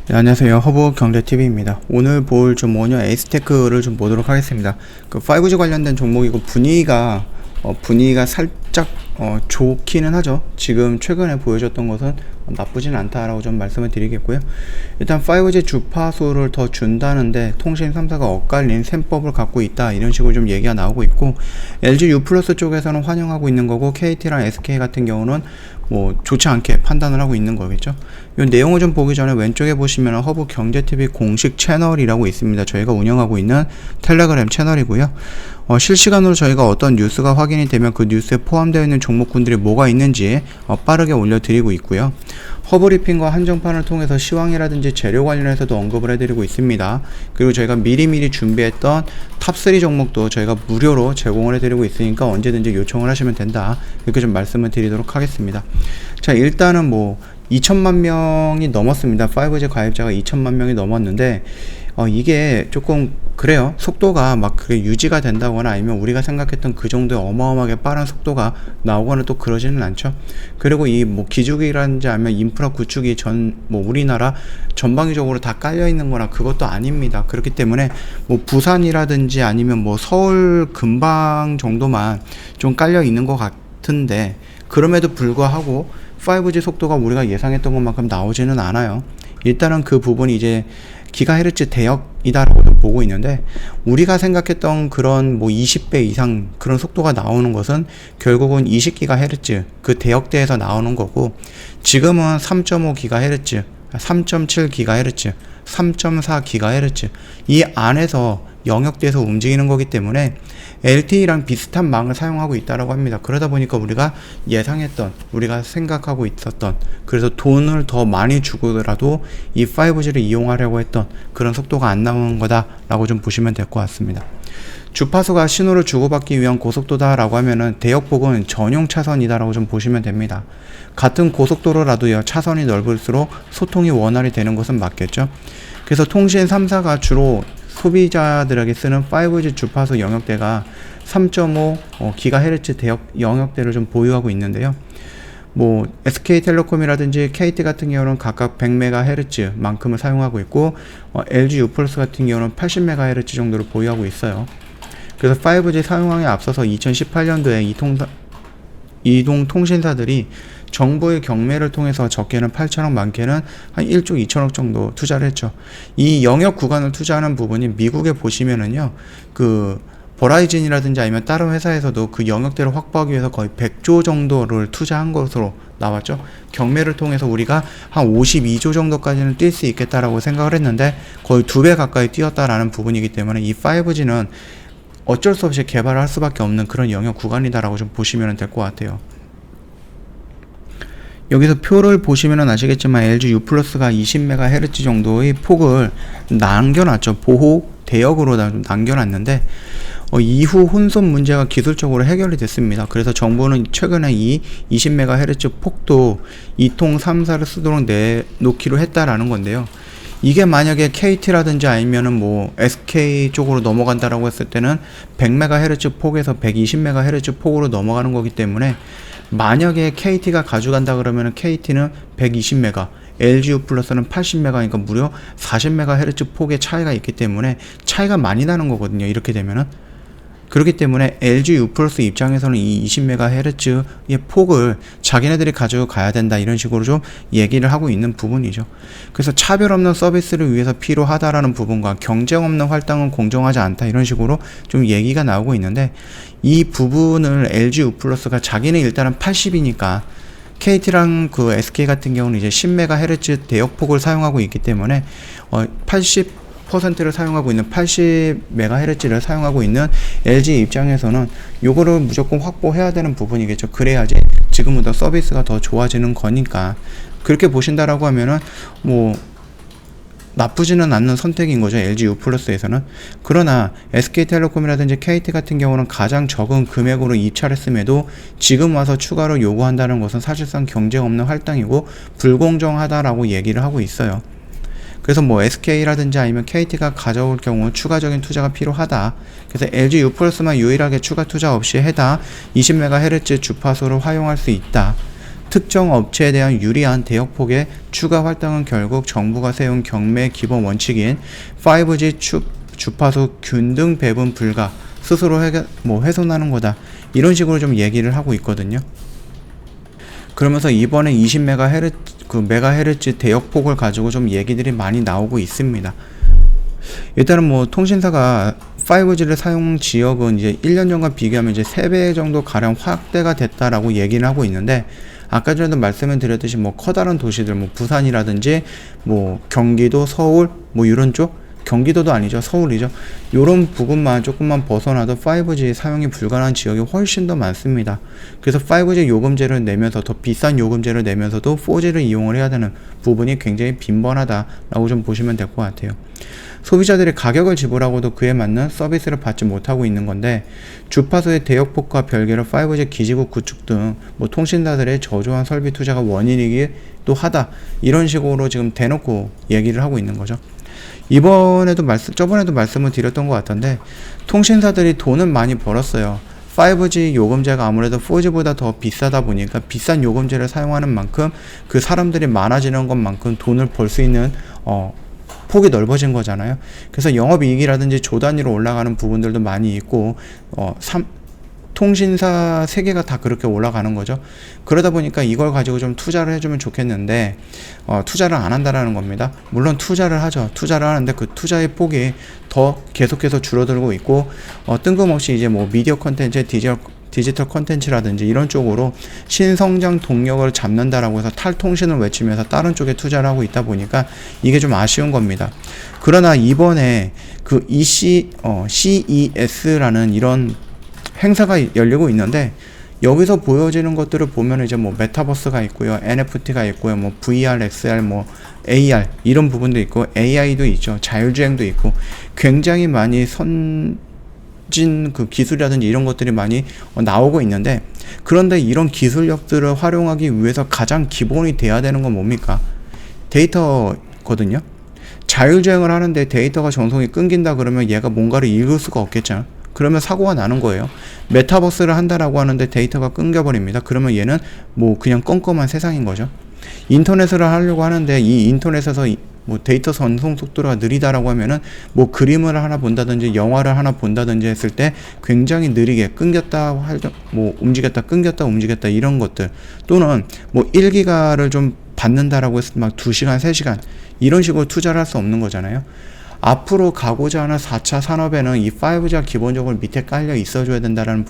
네, 안녕하세요. 허브 경제TV입니다. 오늘 볼 좀 뭐냐 에이스테크를 좀 보도록 하겠습니다. 그 5G 관련된 종목이고 분위기가 살짝 좋기는 하죠. 지금 최근에 보여줬던 것은 나쁘진 않다라고 좀 말씀을 드리겠고요. 일단 5G 주파수를 더 준다는데 통신 3사가 엇갈린 셈법을 갖고 있다, 이런 식으로 좀 얘기가 나오고 있고, LG U+ 쪽에서는 환영하고 있는 거고, KT랑 SK 같은 경우는 뭐 좋지 않게 판단을 하고 있는 거겠죠. 이 내용을 좀 보기 전에 왼쪽에 보시면 허브 경제TV 공식 채널이라고 있습니다. 저희가 운영하고 있는 텔레그램 채널이고요. 실시간으로 저희가 어떤 뉴스가 확인이 되면 그 뉴스에 포함되어 있는 종목군들이 뭐가 있는지 빠르게 올려드리고 있고요. 허브리핑과 한정판을 통해서 시황이라든지 재료 관련해서도 언급을 해드리고 있습니다. 그리고 저희가 미리미리 준비했던 탑3 종목도 저희가 무료로 제공을 해드리고 있으니까 언제든지 요청을 하시면 된다, 이렇게 좀 말씀을 드리도록 하겠습니다. 자, 일단은 뭐 2천만 명이 넘었습니다. 5G 가입자가 2천만 명이 넘었는데 이게 조금 그래요. 속도가 막 그게 유지가 된다거나 아니면 우리가 생각했던 그 정도의 어마어마하게 빠른 속도가 나오거나 또 그러지는 않죠. 그리고 이 뭐 기죽이라든지 아니면 인프라 구축이 우리나라 전방위적으로 다 깔려 있는 거나 그것도 아닙니다. 그렇기 때문에 뭐 부산이라든지 아니면 뭐 서울 근방 정도만 좀 깔려 있는 것 같은데, 그럼에도 불구하고 5G 속도가 우리가 예상했던 것만큼 나오지는 않아요. 일단은 그 부분이 이제 기가헤르츠 대역이다라고 보고 있는데, 우리가 생각했던 그런 뭐 20배 이상 그런 속도가 나오는 것은 결국은 20기가헤르츠 그 대역대에서 나오는 거고, 지금은 3.5기가헤르츠, 3.7기가헤르츠, 3.4기가헤르츠 이 안에서 영역대에서 움직이는 거기 때문에 LTE랑 비슷한 망을 사용하고 있다라고 합니다. 그러다 보니까 우리가 예상했던, 우리가 생각하고 있었던, 그래서 돈을 더 많이 주고라도 이 5G를 이용하려고 했던 그런 속도가 안 나오는 거다라고 좀 보시면 될 것 같습니다. 주파수가 신호를 주고받기 위한 고속도다라고 하면은 대역폭은 전용 차선이다라고 좀 보시면 됩니다. 같은 고속도로라도요, 차선이 넓을수록 소통이 원활히 되는 것은 맞겠죠. 그래서 통신 3사가 주로 소비자들에게 쓰는 5G 주파수 영역대가 3.5GHz 대역 영역대를 좀 보유하고 있는데요. 뭐 SK텔레콤이라든지 KT 같은 경우는 각각 100MHz 만큼을 사용하고 있고, LG U+ 같은 경우는 80MHz 정도를 보유하고 있어요. 그래서 5G 사용량에 앞서서 2018년도에 이동 통신사들이 정부의 경매를 통해서 적게는 8천억, 많게는 한 1조 2천억 정도 투자를 했죠. 이 영역 구간을 투자하는 부분이 미국에 보시면은요, 그 버라이즌이라든지 아니면 다른 회사에서도 그 영역대를 확보하기 위해서 거의 100조 정도를 투자한 것으로 나왔죠. 경매를 통해서 우리가 한 52조 정도까지는 뛸 수 있겠다라고 생각을 했는데 거의 2배 가까이 뛰었다라는 부분이기 때문에 이 5G는 어쩔 수 없이 개발을 할 수밖에 없는 그런 영역 구간이다라고 좀 보시면 될 것 같아요. 여기서 표를 보시면 아시겠지만 LG U+가 20MHz 정도의 폭을 남겨놨죠. 보호 대역으로 좀 남겨놨는데 이후 혼선 문제가 기술적으로 해결이 됐습니다. 그래서 정부는 최근에 이 20MHz 폭도 이통 3사를 쓰도록 내놓기로 했다라는 건데요. 이게 만약에 KT라든지 아니면은 뭐 SK 쪽으로 넘어간다라고 했을 때는 100MHz 폭에서 120MHz 폭으로 넘어가는 거기 때문에, 만약에 KT가 가져간다 그러면은 KT는 120메가, LG U+는 80메가니까 무려 40MHz 폭의 차이가 있기 때문에 차이가 많이 나는 거거든요. 이렇게 되면은. 그렇기 때문에 LG U+ 입장에서는 이 20MHz의 폭을 자기네들이 가져가야 된다, 이런 식으로 좀 얘기를 하고 있는 부분이죠. 그래서 차별 없는 서비스를 위해서 필요하다라는 부분과 경쟁 없는 할당은 공정하지 않다, 이런 식으로 좀 얘기가 나오고 있는데, 이 부분을 LG U+가 자기는 일단은 80이니까 KT랑 그 SK 같은 경우는 이제 10MHz 대역폭을 사용하고 있기 때문에 80%를 사용하고 있는 80MHz를 사용하고 있는 LG 입장에서는 요거를 무조건 확보해야 되는 부분이겠죠. 그래야지 지금보다 서비스가 더 좋아지는 거니까. 그렇게 보신다라고 하면은 뭐 나쁘지는 않는 선택인 거죠, LG U+에서는. 그러나 SK텔레콤이라든지 KT 같은 경우는 가장 적은 금액으로 입찰했음에도 지금 와서 추가로 요구한다는 것은 사실상 경쟁 없는 할당이고 불공정하다라고 얘기를 하고 있어요. 그래서 SK라든지 아니면 KT가 가져올 경우 추가적인 투자가 필요하다. 그래서 LG U+만 유일하게 추가 투자 없이 해당 20MHz 주파수를 활용할 수 있다. 특정 업체에 대한 유리한 대역폭의 추가 활동은 결국 정부가 세운 경매 기본 원칙인 5G 주파수 균등 배분 불가, 스스로 훼손하는 거다, 이런 식으로 좀 얘기를 하고 있거든요. 그러면서 이번에 20메가헤르츠 대역폭을 가지고 좀 얘기들이 많이 나오고 있습니다. 일단은 뭐 통신사가 5G를 사용 지역은 이제 1년 전과 비교하면 이제 3배 정도 가량 확대가 됐다라고 얘기를 하고 있는데, 아까 전에도 말씀을 드렸듯이 뭐 커다란 도시들, 뭐 부산이라든지 뭐 경기도, 서울, 뭐 이런 쪽, 경기도도 아니죠, 서울이죠. 요런 부분만 조금만 벗어나도 5G 사용이 불가능한 지역이 훨씬 더 많습니다. 그래서 5G 요금제를 내면서, 더 비싼 요금제를 내면서도 4G를 이용을 해야 되는 부분이 굉장히 빈번하다라고 좀 보시면 될 것 같아요. 소비자들이 가격을 지불하고도 그에 맞는 서비스를 받지 못하고 있는 건데, 주파수의 대역폭과 별개로 5G 기지국 구축 등 뭐 통신사들의 저조한 설비 투자가 원인이기도 하다, 이런 식으로 지금 대놓고 얘기를 하고 있는 거죠. 저번에도 말씀을 드렸던 것 같던데, 통신사들이 돈은 많이 벌었어요. 5G 요금제가 아무래도 4G보다 더 비싸다 보니까 비싼 요금제를 사용하는 만큼 그 사람들이 많아지는 것만큼 돈을 벌 수 있는 폭이 넓어진 거잖아요. 그래서 영업이익이라든지 조 단위로 올라가는 부분들도 많이 있고, 통신사 세계가 다 그렇게 올라가는 거죠. 그러다 보니까 이걸 가지고 좀 투자를 해주면 좋겠는데, 투자를 안 한다라는 겁니다. 물론 투자를 하죠. 투자를 하는데 그 투자의 폭이 더 계속해서 줄어들고 있고, 뜬금없이 이제 뭐 미디어 컨텐츠, 디지털 컨텐츠라든지 이런 쪽으로 신성장 동력을 잡는다라고 해서 탈통신을 외치면서 다른 쪽에 투자를 하고 있다 보니까 이게 좀 아쉬운 겁니다. 그러나 이번에 그 CES라는 이런 행사가 열리고 있는데, 여기서 보여지는 것들을 보면 이제 뭐 메타버스가 있고요, NFT가 있고요, 뭐 VR, XR, 뭐 AR 이런 부분도 있고, AI도 있죠, 자율주행도 있고, 굉장히 많이 그 기술이라든지 이런 것들이 많이 나오고 있는데, 그런데 이런 기술력들을 활용하기 위해서 가장 기본이 돼야 되는 건 뭡니까? 데이터거든요. 자율주행을 하는데 데이터가 전송이 끊긴다 그러면 얘가 뭔가를 읽을 수가 없겠죠. 그러면 사고가 나는 거예요. 메타버스를 한다라고 하는데 데이터가 끊겨버립니다. 그러면 얘는 뭐 그냥 껌껌한 세상인 거죠. 인터넷을 하려고 하는데 이 인터넷에서 뭐 데이터 전송 속도가 느리다라고 하면은 뭐 그림을 하나 본다든지 영화를 하나 본다든지 했을 때 굉장히 느리게 끊겼다, 뭐 움직였다, 끊겼다, 움직였다, 이런 것들, 또는 뭐 1기가를 좀 받는다라고 해서 막 2시간, 3시간 이런 식으로 투자를 할 수 없는 거잖아요. 앞으로 가고자 하는 4차 산업에는 이 5G가 기본적으로 밑에 깔려 있어줘야 된다라는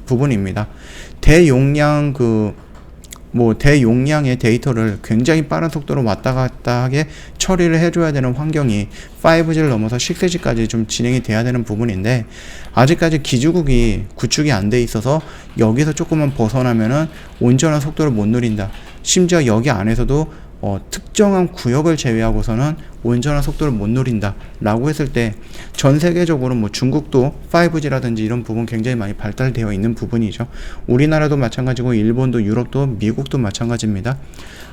부분입니다. 대용량의 데이터를 굉장히 빠른 속도로 왔다 갔다 하게 처리를 해줘야 되는 환경이 5G를 넘어서 6G까지 좀 진행이 돼야 되는 부분인데, 아직까지 기지국이 구축이 안 돼 있어서 여기서 조금만 벗어나면은 온전한 속도를 못 누린다. 심지어 여기 안에서도 특정한 구역을 제외하고서는 온전한 속도를 못 누린다 라고 했을 때, 전 세계적으로 뭐 중국도 5G라든지 이런 부분 굉장히 많이 발달되어 있는 부분이죠. 우리나라도 마찬가지고, 일본도, 유럽도, 미국도 마찬가지입니다.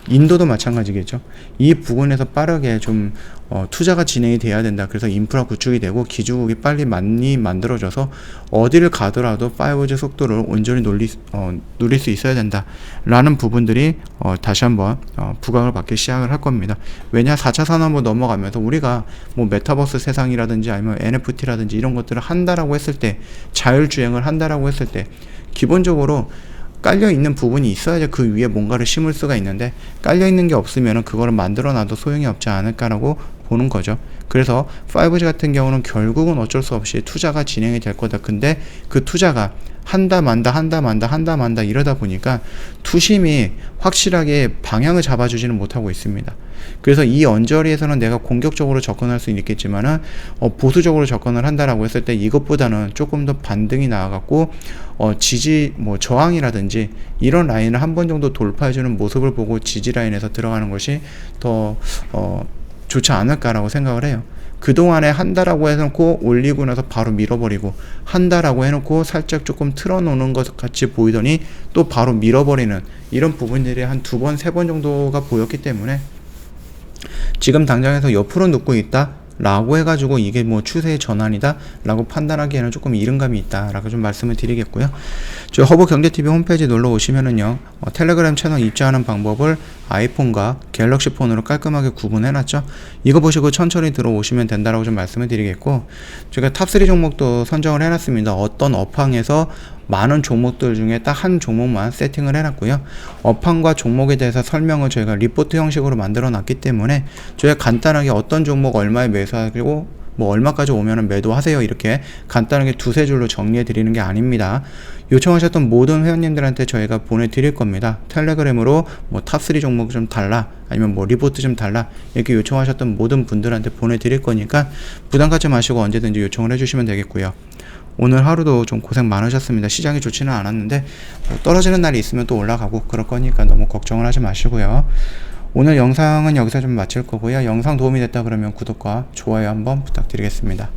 인도도 마찬가지겠죠. 이 부분에서 빠르게 좀 투자가 진행이 돼야 된다. 그래서 인프라 구축이 되고 기지국이 빨리 많이 만들어져서 어디를 가더라도 5G 속도를 온전히 누릴 수 있어야 된다 라는 부분들이 다시 한번 부각을 받기 시작을 할 겁니다. 왜냐, 4차 산업으로 넘어가면서 우리가 뭐 메타버스 세상이라든지 아니면 NFT라든지 이런 것들을 한다라고 했을 때, 자율주행을 한다라고 했을 때, 기본적으로 깔려있는 부분이 있어야지 그 위에 뭔가를 심을 수가 있는데, 깔려있는 게 없으면 그거를 만들어놔도 소용이 없지 않을까라고 보는 거죠. 그래서 5G 같은 경우는 결국은 어쩔 수 없이 투자가 진행이 될 거다. 근데 그 투자가 한다 만다 이러다 보니까 투심이 확실하게 방향을 잡아주지는 못하고 있습니다. 그래서 이 언저리에서는 내가 공격적으로 접근할 수 있겠지만은 보수적으로 접근을 한다라고 했을 때 이것보다는 조금 더 반등이 나아갔고 저항이라든지 이런 라인을 한 번 정도 돌파해주는 모습을 보고 지지 라인에서 들어가는 것이 더 좋지 않을까라고 생각을 해요. 그동안에 한다라고 해놓고 올리고 나서 바로 밀어버리고, 한다라고 해놓고 살짝 조금 틀어놓는 것 같이 보이더니 또 바로 밀어버리는 이런 부분들이 한 2번, 3번 정도가 보였기 때문에 지금 당장에서 옆으로 눕고 있다 라고 해가지고 이게 뭐 추세의 전환이다 라고 판단하기에는 조금 이른감이 있다 라고 좀 말씀을 드리겠고요. 저 허브 경제TV 홈페이지 놀러 오시면은요, 텔레그램 채널 입장하는 방법을 아이폰과 갤럭시 폰으로 깔끔하게 구분해놨죠. 이거 보시고 천천히 들어오시면 된다라고 좀 말씀을 드리겠고, 제가 탑3 종목도 선정을 해놨습니다. 어떤 업황에서 많은 종목들 중에 딱 한 종목만 세팅을 해놨고요. 업황과 종목에 대해서 설명을 저희가 리포트 형식으로 만들어 놨기 때문에 저희가 간단하게 어떤 종목 얼마에 매수하고 뭐 얼마까지 오면은 매도하세요 이렇게 간단하게 두세 줄로 정리해 드리는 게 아닙니다. 요청하셨던 모든 회원님들한테 저희가 보내드릴 겁니다. 텔레그램으로 뭐 탑3 종목 좀 달라, 아니면 뭐 리포트 좀 달라, 이렇게 요청하셨던 모든 분들한테 보내드릴 거니까 부담 갖지 마시고 언제든지 요청을 해주시면 되겠고요. 오늘 하루도 좀 고생 많으셨습니다. 시장이 좋지는 않았는데 뭐 떨어지는 날이 있으면 또 올라가고 그럴 거니까 너무 걱정을 하지 마시고요. 오늘 영상은 여기서 좀 마칠 거고요. 영상 도움이 됐다 그러면 구독과 좋아요 한번 부탁드리겠습니다.